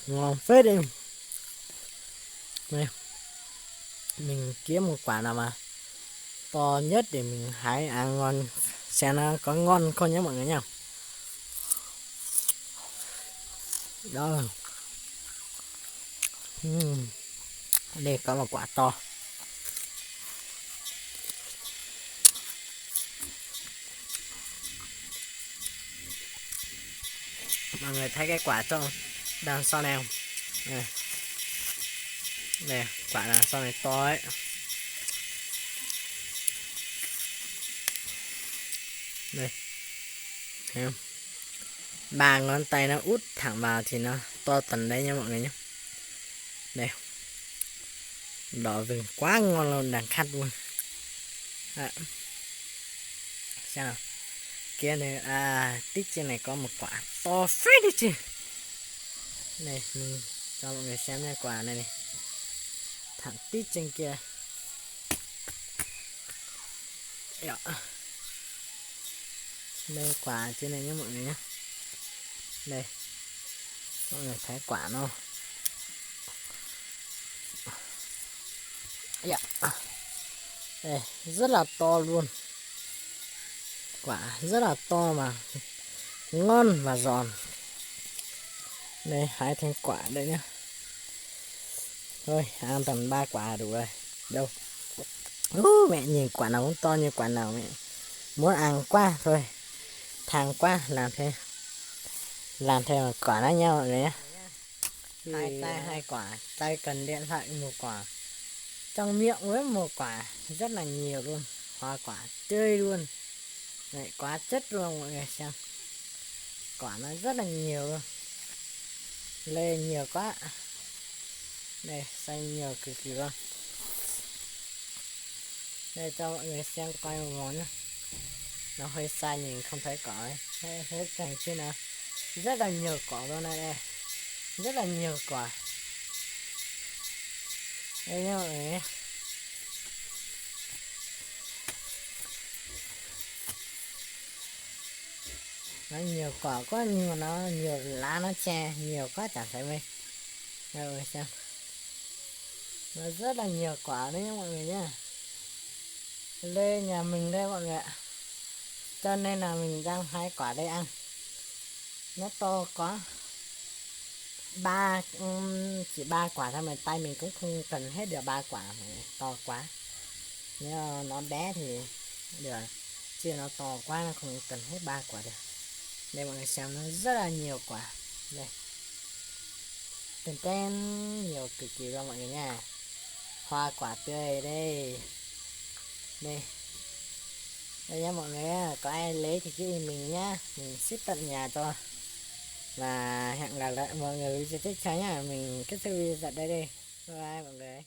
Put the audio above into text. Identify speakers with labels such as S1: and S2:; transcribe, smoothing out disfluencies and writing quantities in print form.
S1: ngon phết đi. Đây, mình kiếm một quả nào mà to nhất để mình hái ăn ngon, xem nó có ngon không nhé mọi người nha. Đó. Đây có một quả to. Mọi người thấy cái quả trong đằng sau này không? Đây, đây quả đằng sau này to ấy. Đây, thấy không? 3 ngón tay nó út thẳng vào thì nó to tầm đấy nha mọi người nhé. Đây, đỏ rừng quá ngon luôn, đằng khát luôn. À, xem nào, kia này tích trên này có một quả to phết đi chứ. Này mình cho mọi người xem nha, quả này này thẳng tít trên kia. Đây quả trên này nhé mọi người nhé. Đây mọi người thấy quả nó đây rất là to luôn, quả rất là to mà ngon và giòn. Đây hái thành quả đây nhá. Thôi ăn tầm 3 quả đủ rồi. Đâu mẹ nhìn quả nào cũng to như quả nào, mẹ muốn ăn quá. Thôi thằng quá làm theo quả nó nhau mọi người nhé. Hai tay 2 quả, tay cần điện thoại 1 quả, trong miệng với 1 quả, rất là nhiều luôn, hoa quả tươi luôn. Đấy, quá chất luôn mọi người xem, quả nó rất là nhiều luôn, lê nhiều quá. Đây xanh nhiều cực kỳ luôn. Đây cho mọi người xem quay một món nữa. Nó hơi xa nhìn không thấy cỏ ấy. Hết cành trên nào rất là nhiều cỏ luôn này, đây rất là nhiều quả. Đây nha mọi người, nó nhiều quả quá nhưng mà nó nhiều lá, nó che nhiều quá chẳng thấy mấy. Đây mọi người xem, nó rất là nhiều quả đấy nha mọi người nhá. Lê nhà mình đây mọi người ạ, cho nên là mình đang hái quả đây ăn. Nó to quá, chỉ 3 quả thôi mà tay mình cũng không cần hết được 3 quả, mà to quá. Nếu nó bé thì được, chứ nó to quá nó không cần hết 3 quả được. Đây mọi người xem, nó rất là nhiều quả. Đây tên tên nhiều cực kỳ luôn mọi người nha. Hoa quả tươi đây, đây đây nha mọi người, có ai lấy thì cứ mình nhá, mình ship tận nhà cho. Và hẹn gặp lại mọi người video tiếp theo nhá, mình kết thúc video tại đây đi. Bye bye mọi người.